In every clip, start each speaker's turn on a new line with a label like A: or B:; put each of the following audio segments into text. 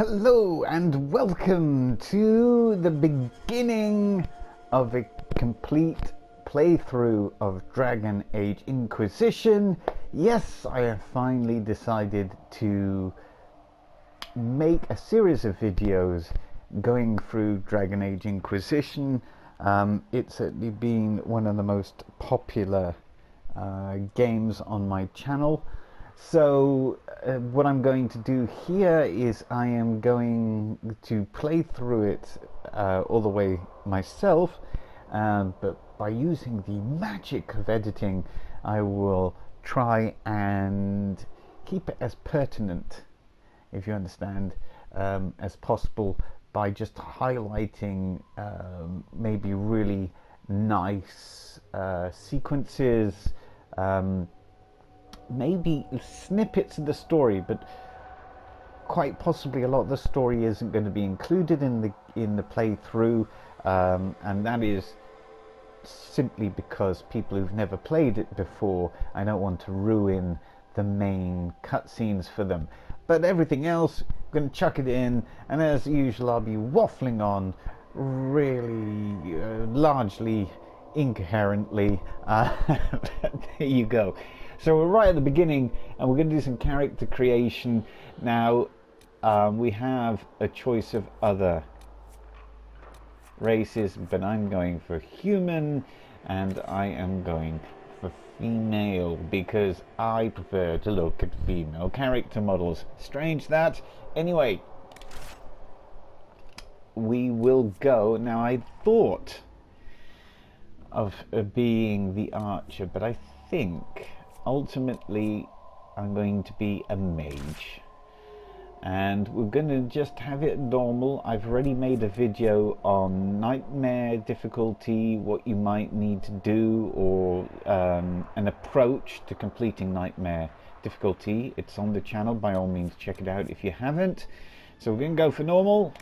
A: Hello and welcome to the beginning of a complete playthrough of Dragon Age Inquisition. Yes, I have finally decided to make a series of videos going through Dragon Age Inquisition. It's certainly been one of the most popular games on my channel. So what I'm going to do here is I am going to play through it all the way myself, but by using the magic of editing I will try and keep it as pertinent, if you understand, as possible, by just highlighting maybe really nice sequences, maybe snippets of the story, but quite possibly a lot of the story isn't going to be included in the playthrough, and that is simply because people who've never played it before, I don't want to ruin the main cutscenes for them. But everything else, I'm going to chuck it in, and as usual I'll be waffling on really largely incoherently. There you go. So we're right at the beginning and we're going to do some character creation. Now we have a choice of other races, but I'm going for human and I am going for female because I prefer to look at female character models. Strange that. Anyway, we will go. Now I thought of being the archer, but I think ultimately I'm going to be a mage, and we're going to just have it normal. I've already made a video on nightmare difficulty, what you might need to do, or an approach to completing nightmare difficulty. It's on the channel, by all means check it out if you haven't. So we're going to go for normal,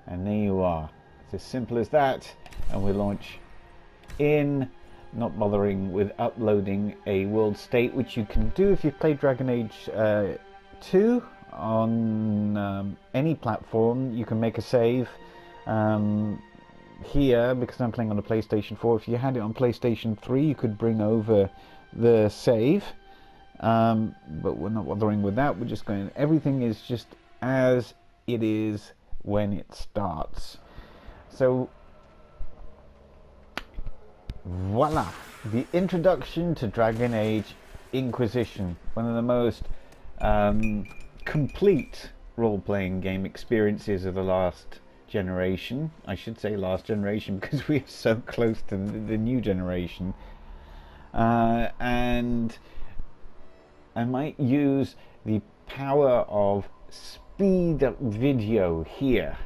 A: and there you are. It's as simple as that, and we launch in, not bothering with uploading a world state, which you can do if you've played Dragon Age 2 on any platform. You can make a save here, because I'm playing on a PlayStation 4. If you had it on PlayStation 3 you could bring over the save, but we're not bothering with that. We're just going, everything is just as it is when it starts. So voila, the introduction to Dragon Age Inquisition, one of the most complete role-playing game experiences of the last generation. I should say last generation because we are so close to the new generation, and I might use the power of speed video here.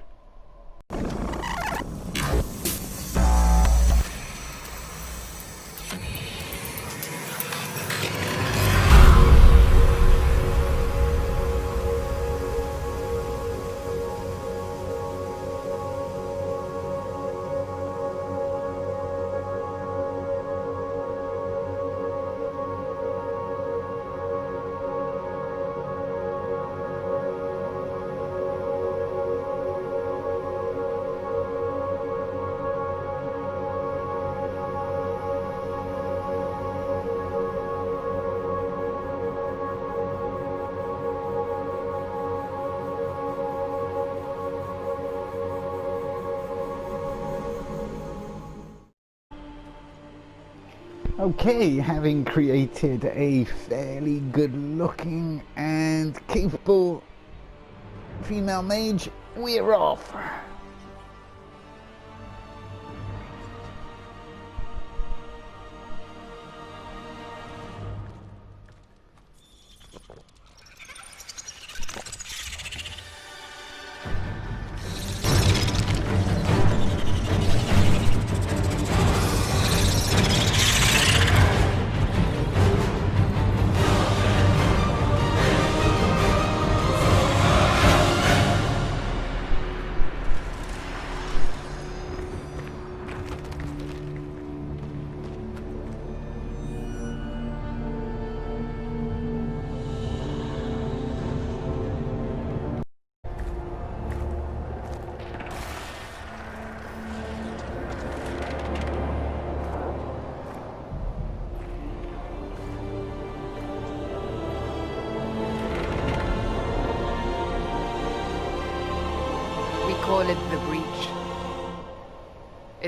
A: Okay, having created a fairly good looking and capable female mage, we're off.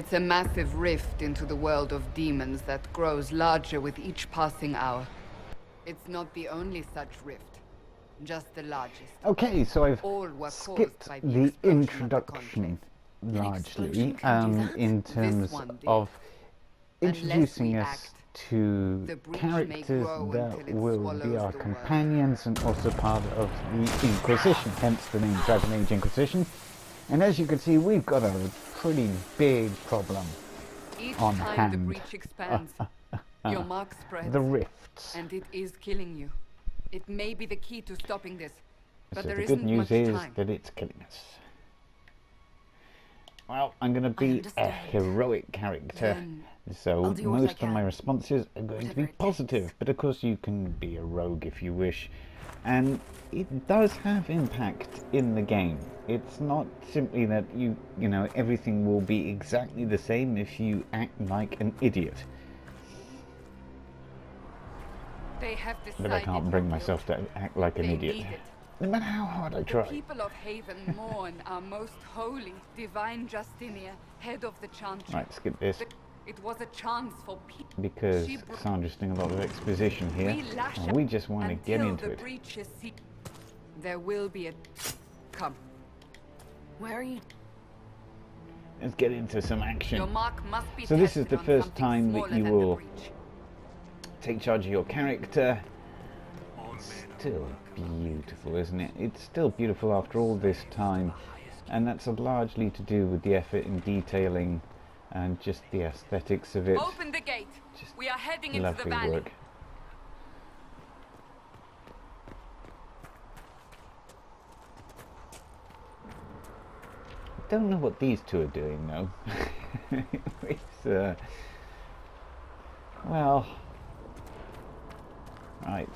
B: It's a massive rift into the world of demons that grows larger with each passing hour. It's not the only such rift, just the largest.
A: Okay, so I've
B: All were
A: skipped
B: caused by
A: the
B: explosion of the
A: introduction
B: conclave.
A: largely
C: can do that?
A: in
B: This
A: terms
B: one did.
A: of
B: Unless
A: introducing
B: we
A: us
B: act,
A: to
B: the breach may
A: characters
B: grow
A: that
B: until it
A: will
B: swallows
A: be our
B: the world.
A: companions and also part of the Inquisition, hence the name Dragon Age Inquisition. And as you can see, we've got a pretty big problem
B: Each
A: on
B: time
A: hand.
B: the breach expands, your mark spreads,
A: The rifts.
B: and it is killing you. It may be the key to stopping this, but
A: So
B: there
A: the
B: isn't
A: good news
B: much
A: is
B: time.
A: that it's killing us. Well, I'm going to be a
C: understand.
A: heroic character,
C: Then
A: so
C: I'll do what I
A: most of my
C: can.
A: responses are going to
C: Whatever
A: be
C: it
A: positive.
C: takes.
A: But of course you can be a rogue if you wish. And it does have impact in the game. It's not simply that you know, everything will be exactly the same if you act like an idiot.
B: They have
A: But I
B: decided
A: can't bring
B: your
A: myself to
B: guilt.
A: act like an
B: They
A: idiot.
B: need it.
A: No matter how hard I
B: The
A: try.
B: people of Haven mourn our most holy, divine Justinia, head of the Chantry.
A: Right, skip this.
B: It was a chance for people.
A: Because
B: She
A: Cassandra's doing a lot of exposition here.
B: We lash
A: And
B: out
A: we just want to get
B: until
A: into
B: the
A: it.
B: breach is there will be a... Come.
C: Where are you?
A: Let's get into some
B: Your
A: action.
B: mark must be
A: So this is
B: tested
A: the
B: on
A: first
B: something
A: time that
B: smaller
A: you
B: than the
A: will
B: breach.
A: take charge of your character. It's still beautiful, isn't it? It's still beautiful after all this time, and that's largely to do with the effort in detailing and just the aesthetics of it.
B: Open the gate.
A: Just
B: We are heading into the
A: lovely
B: valley.
A: work. Don't know what these two are doing though. It's, well, right.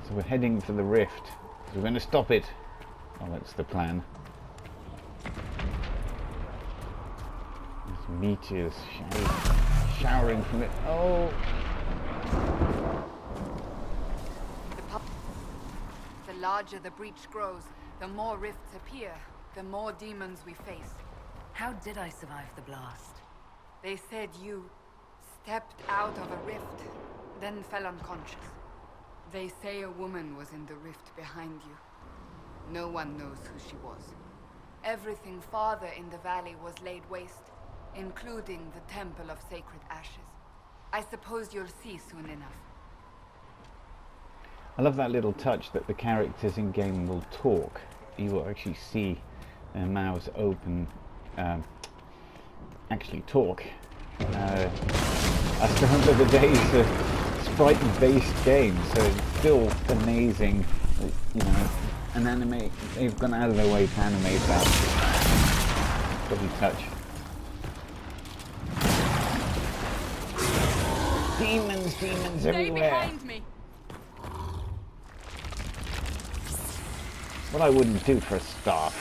A: So we're heading for the rift. So we're going to stop it. Well, that's the plan. There's meteors showering from it. Oh!
B: The larger the breach grows, the more rifts appear, the more demons we face.
C: How did I survive the blast?
B: They said you stepped out of a rift, then fell unconscious. They say a woman was in the rift behind you. No one knows who she was. Everything farther in the valley was laid waste, including the Temple of Sacred Ashes. I suppose you'll see soon enough.
A: I love that little touch that the characters in game will talk. You will actually see their mouths open, actually talk. I still remember the days of sprite-based games, so it's still amazing that, you know, they've gone out of their way to animate that. Lovely touch. Demons
B: Stay
A: everywhere.
B: behind me!
A: What I wouldn't do for a start.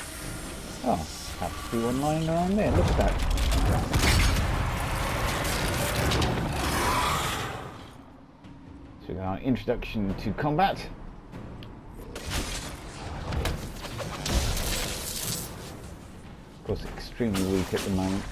A: Oh, have to be one lying around there. Look at that. So we got our introduction to combat. Of course, extremely weak at the moment.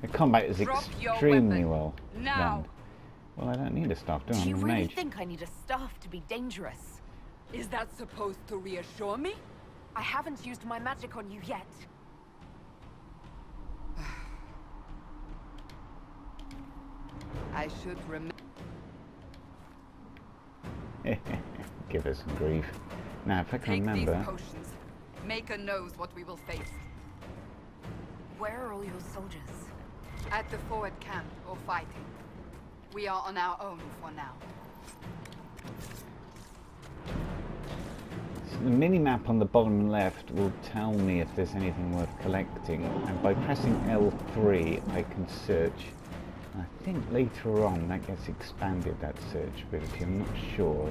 A: The combat is
B: Drop your
A: extremely
B: weapon.
A: well
B: Now.
A: done. Well, I don't need a staff, do I?
C: Do you
A: I'm a
C: really
A: mage.
C: think I need a staff to be dangerous?
B: Is that supposed to reassure me?
C: I haven't used my magic on you yet.
B: I should remember.
A: Give us some grief. Now, if I can
B: Take
A: remember,
B: these potions. Maker knows what we will face.
C: Where are all your soldiers?
B: At the forward camp or fighting. We are on our own for now.
A: the mini-map on the bottom left will tell me if there's anything worth collecting, and by pressing L3 I can search. I think later on that gets expanded, that search ability, I'm not sure.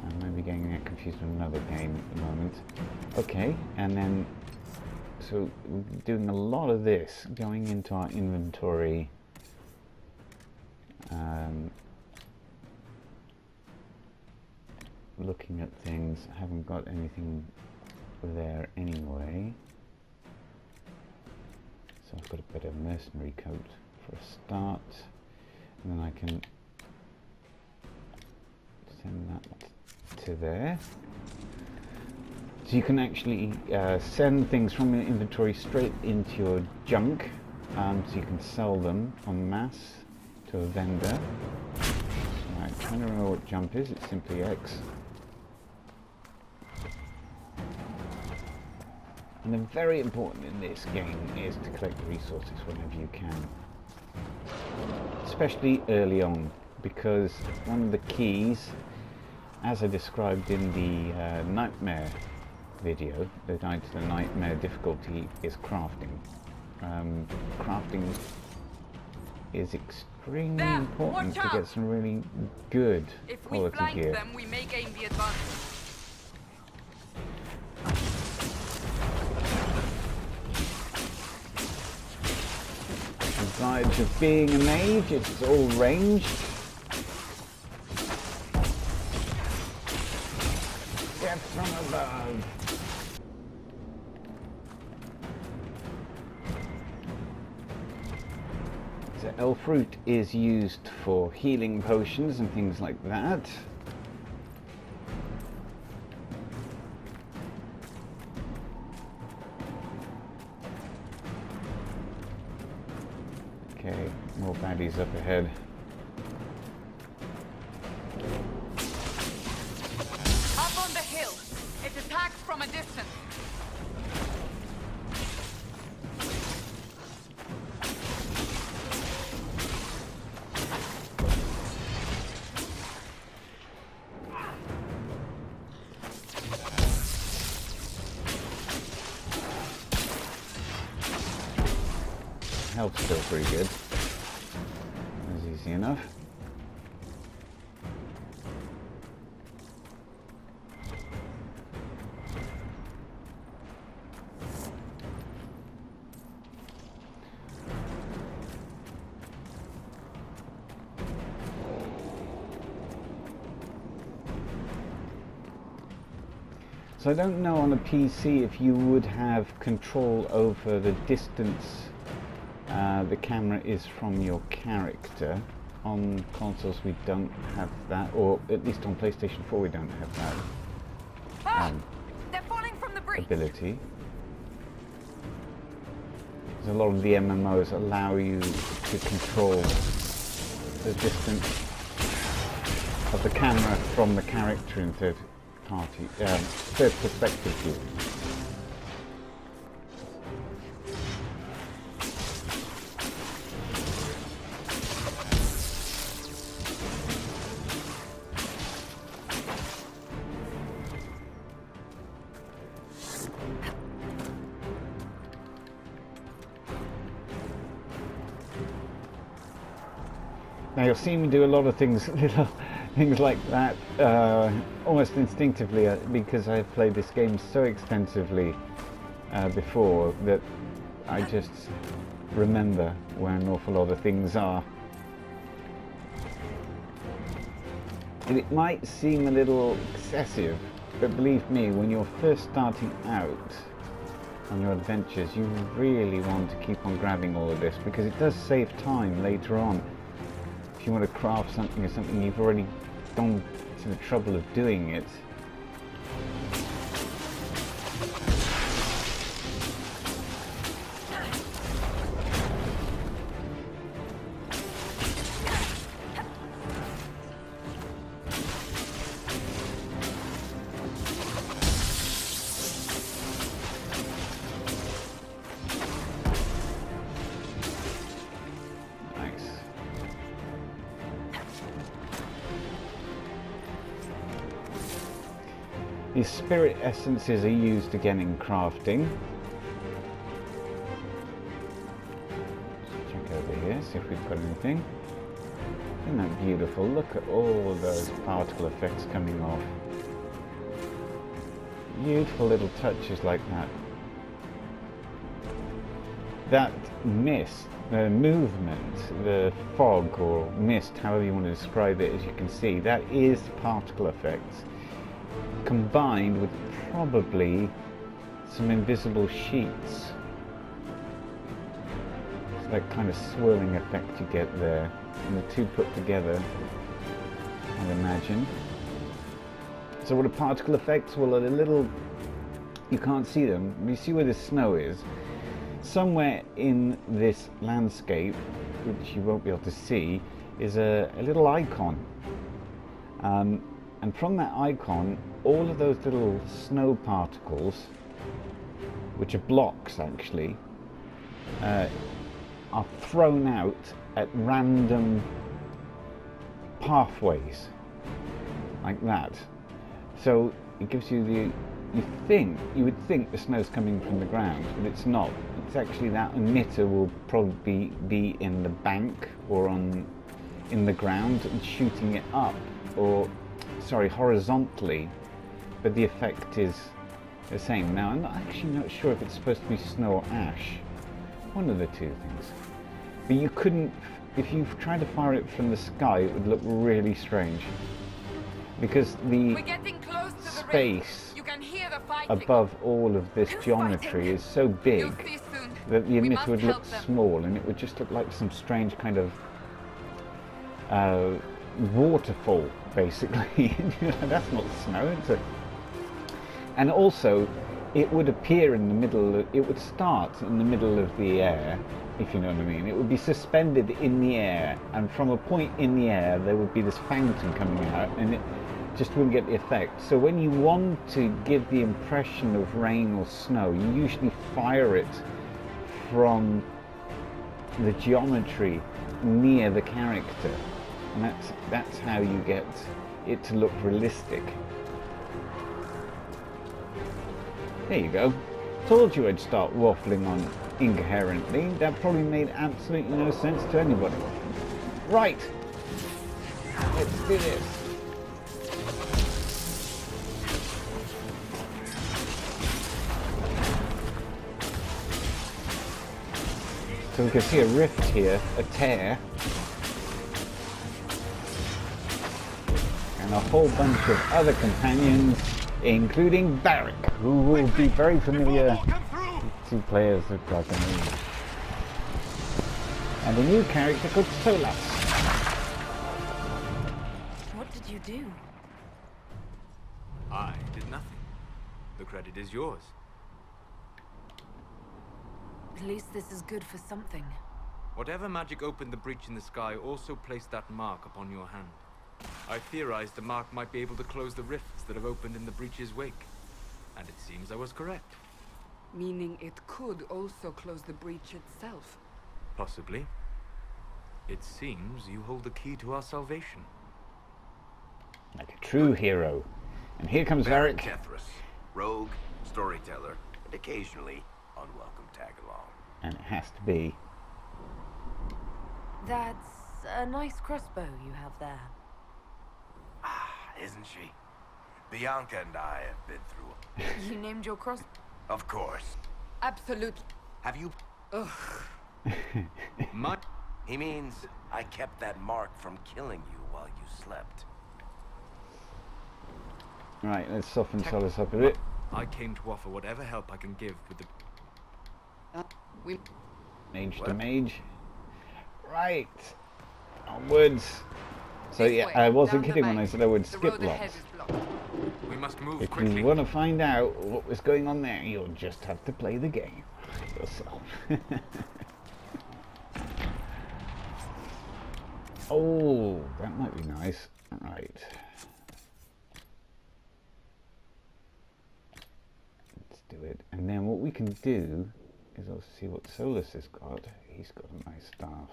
A: I might be getting that confused with another game at the moment. Okay, and then, so we're doing a lot of this, going into our inventory. Looking at things. I haven't got anything there anyway. So I've got a better mercenary coat for a start. And then I can send that to there. So you can actually send things from your inventory straight into your junk. So you can sell them en masse to a vendor. Right, I'm trying to remember what jump is. It's simply X. And then very important in this game is to collect the resources whenever you can. Especially early on, because one of the keys, as I described in the nightmare video, the guide to the nightmare difficulty, is crafting. Crafting is extremely important to get some really good quality gear. If we flank them, we may gain the advantage. The advantage of being a mage, it's all ranged. Get from above. So elf fruit is used for healing potions and things like that. Okay, more baddies up ahead.
B: Up on the hill. It attacks from a distance.
A: Health's still pretty good. That's easy enough. So I don't know on a PC if you would have control over the distance the camera is from your character. On consoles we don't have that, or at least on PlayStation 4 we don't have that
C: They're falling from the breach.
A: ability. Because a lot of the MMOs allow you to control the distance of the camera from the character in third perspective view. Now you'll see me do a lot of things, little things like that, almost instinctively, because I've played this game so extensively before that I just remember where an awful lot of things are. And it might seem a little excessive, but believe me, when you're first starting out on your adventures, you really want to keep on grabbing all of this, because it does save time later on. If you want to craft something or something, you've already gone to the trouble of doing it. These spirit essences are used again in crafting. Let's check over here, see if we've got anything. Isn't that beautiful? Look at all those particle effects coming off. Beautiful little touches like that. That mist, the movement, the fog or mist, however you want to describe it, as you can see, that is particle effects combined with probably some invisible sheets. So that kind of swirling effect you get there, and the two put together, I'd imagine. So what are particle effects? Well, a little, you can't see them. You see where the snow is. Somewhere in this landscape, which you won't be able to see, is a little icon. And from that icon, all of those little snow particles, which are blocks actually, are thrown out at random pathways, like that. So it gives you the, you would think the snow's coming from the ground, but it's not. It's actually that emitter will probably be in the bank or in the ground and shooting it up, or sorry, horizontally, but the effect is the same. Now I'm actually not sure if it's supposed to be snow or ash, one of the two things. But you couldn't, if you tried to fire it from the sky, it would look really strange, because the space above all of this geometry is so big that the emitter would look small, and it would just look like some strange kind of waterfall, basically. That's not snow. And also, it would appear in the middle. It would start in the middle of the air, if you know what I mean. It would be suspended in the air, and from a point in the air, there would be this fountain coming out, and it just wouldn't get the effect. So when you want to give the impression of rain or snow, you usually fire it from the geometry near the character, and that's how you get it to look realistic. There you go. Told you I'd start waffling on incoherently. That probably made absolutely no sense to anybody. Right, let's do this. So we can see a rift here, a tear, and a whole bunch of other companions, including Barrick, who will be very familiar to players of Dragon Age. And a new character called Solas.
C: What did you do?
D: I did nothing. The credit is yours.
C: At least this is good for something.
D: Whatever magic opened the breach in the sky also placed that mark upon your hand. I theorized the mark might be able to close the rifts that have opened in the breach's wake. And it seems I was correct.
B: Meaning it could also close the breach itself.
D: Possibly. It seems you hold the key to our salvation.
A: Like a true hero. And here comes Varric.
E: Kethris, rogue, storyteller, and occasionally unwelcome tag-along.
A: And it has to be.
C: That's a nice crossbow you have there.
E: Ah, isn't she? Bianca and I have been through.
C: You named your crossbow?
E: Of course.
B: Absolutely.
E: Have you?
B: Ugh.
E: He means I kept that mark from killing you while you slept.
A: Right, let's soften Solas up a bit.
D: I came to offer whatever help I can give with the...
A: Mage to mage. Right. Onwards. So yeah, I wasn't kidding when I said I would skip lots.
D: We must move
A: If
D: quickly.
A: you want to find out what was going on there, you'll just have to play the game yourself. Oh, that might be nice. Right. Let's do it. And then what we can do is also see what Solas has got. He's got a nice staff,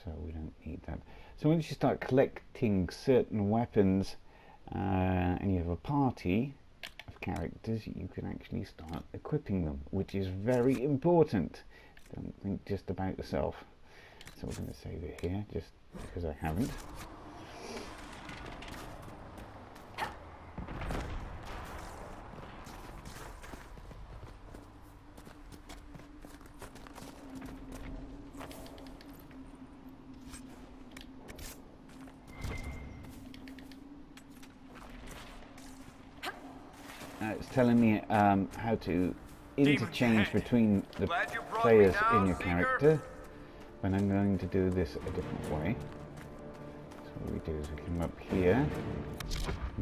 A: so we don't need that. So once you start collecting certain weapons, and you have a party of characters, you can actually start equipping them, which is very important. Don't think just about yourself. So we're going to save it here, just because I haven't. telling me how to interchange between the
E: Glad you brought
A: players
E: me now,
A: in your
E: Seeker.
A: character, but I'm going to do this a different way. So what we do is we come up here,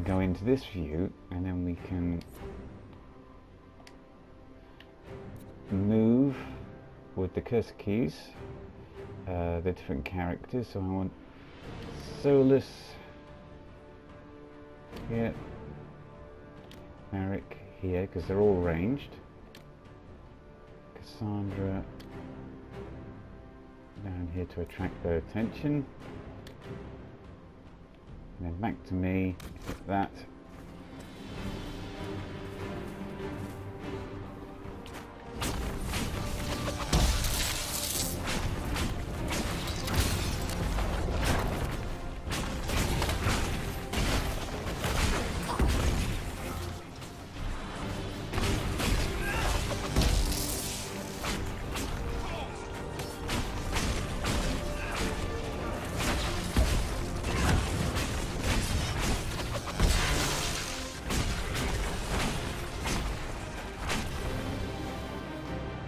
A: go into this view, and then we can move with the cursor keys the different characters. So I want Solus here, Merrick here, because they're all ranged. Cassandra down here to attract their attention. And then back to me, hit that.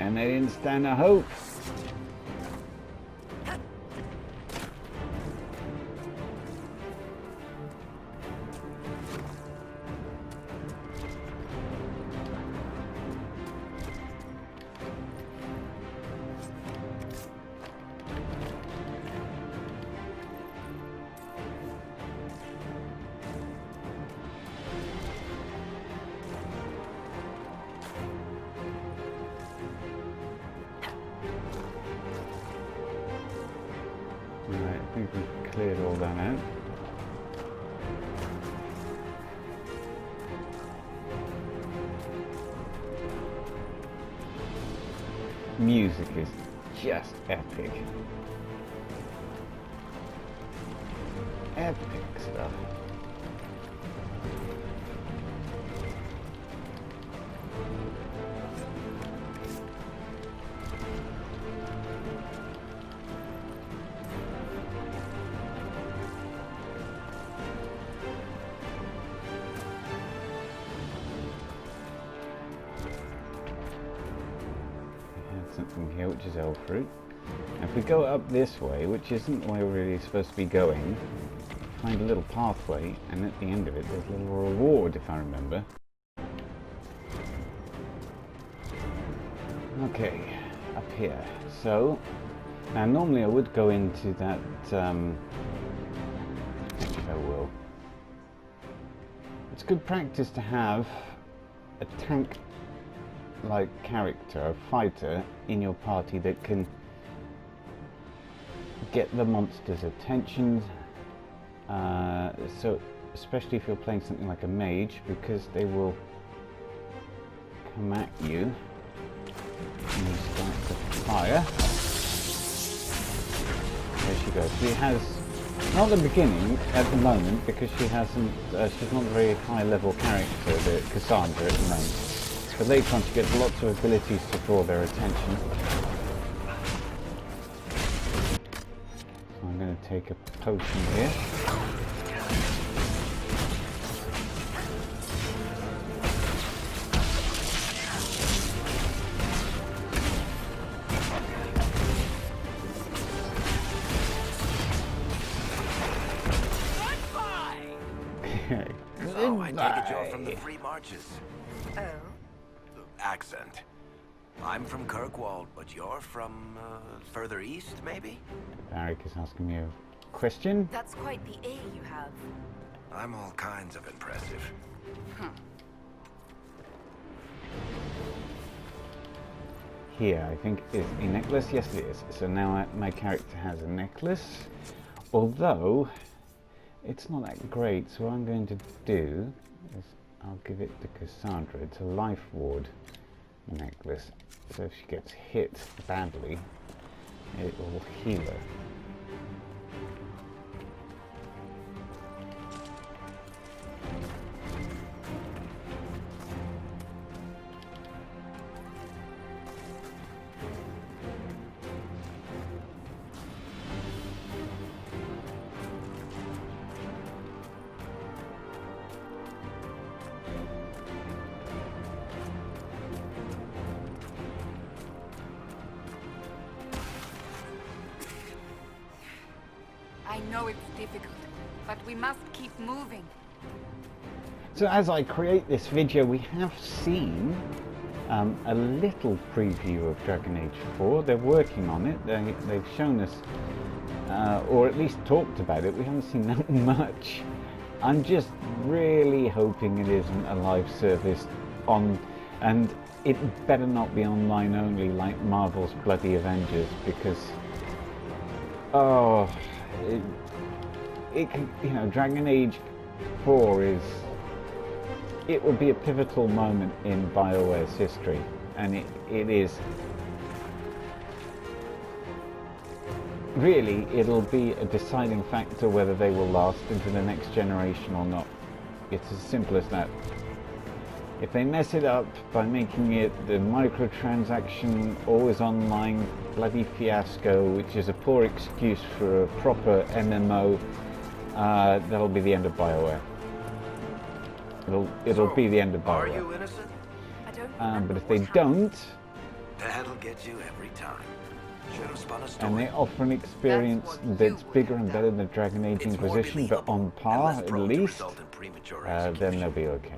A: And they didn't stand a hope. Right, I think we've cleared all that out. Music is just epic. Epic stuff. Something here which is elf fruit. And if we go up this way, which isn't the way we're really supposed to be going, find a little pathway, and at the end of it there's a little reward, if I remember. Okay, up here. So now normally I would go into that actually I will. It's good practice to have a tank like character, a fighter in your party that can get the monster's attention, so especially if you're playing something like a mage, because they will come at you and you start to fire. There she goes. She has, not at the beginning, at the moment, because she hasn't, she's not a very high level character, the Cassandra at the moment. But later on she gets lots of abilities to draw their attention. So I'm going to take a potion here.
E: Oh, I take it you're from the Free Marches.
B: Oh?
E: Accent. I'm from Kirkwall, but you're from further east, maybe?
A: Barrick is asking me a question.
C: That's quite the ear you have.
E: I'm all kinds of impressive.
A: Here, I think, is a necklace. Yes, it is. So now my character has a necklace, although it's not that great. So what I'm going to do is I'll give it to Cassandra. It's a life ward necklace, so if she gets hit badly, it will heal her.
B: I know it's difficult, but we must keep moving.
A: So as I create this video, we have seen a little preview of Dragon Age 4. They're working on it. They've shown us, or at least talked about it. We haven't seen that much. I'm just really hoping it isn't a live service and it better not be online only like Marvel's bloody Avengers, because Dragon Age 4 it will be a pivotal moment in BioWare's history, and it is really, it'll be a deciding factor whether they will last into the next generation or not. It's as simple as that. If they mess it up by making it the microtransaction, always online bloody fiasco, which is a poor excuse for a proper MMO, that'll be the end of BioWare. It'll be the end of BioWare.
E: Are you innocent?
C: I don't
A: but if they don't,
E: That'll get you every time. Should have spun a story.
A: and they offer an experience
B: That's what
A: that's
B: you would
A: bigger
B: have
A: and better than the Dragon Age
E: It's more
A: Inquisition, but
E: believable
A: on
E: and
A: par
E: less
A: at
E: prone to
A: least,
E: result in premature
A: then
E: execution.
A: they'll be okay.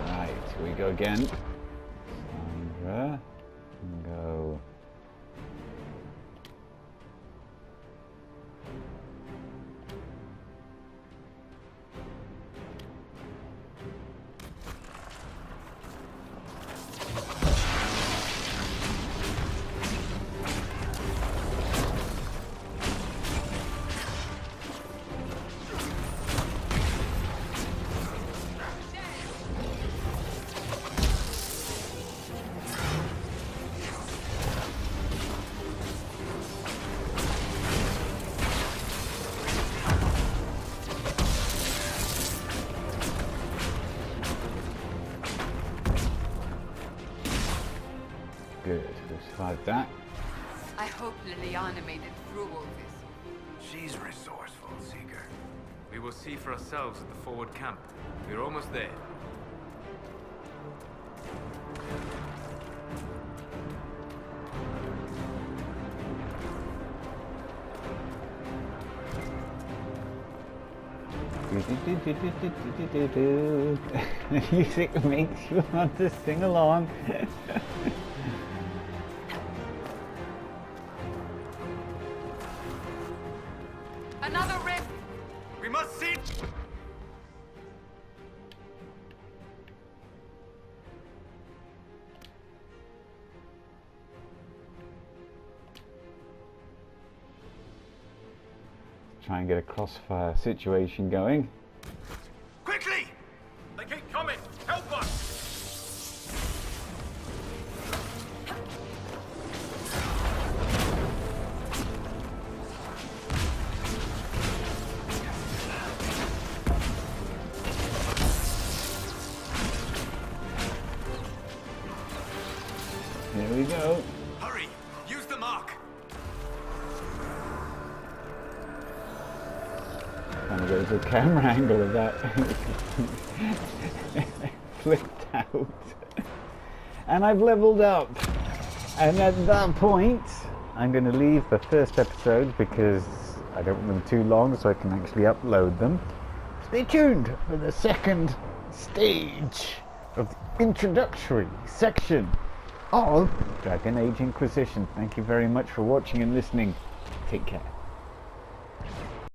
A: Right, here we go again. Sandra, go. Good, we survived that.
B: I hope Liliana made it through all this.
E: She's resourceful, Seeker.
D: We will see for ourselves at the forward camp. We're almost there. Music makes you want to sing along.
B: Another rift!
D: We must see.
A: Try and get a crossfire situation going.
D: Quickly! They keep coming! Help us!
A: Here we go.
D: Hurry! Use the mark!
A: Trying to get a good camera angle of that. Flipped out. And I've leveled up. And at that point, I'm going to leave the first episode because I don't want them too long so I can actually upload them. Stay tuned for the second stage of the introductory section of Dragon Age Inquisition. Thank you very much for watching and listening. Take care.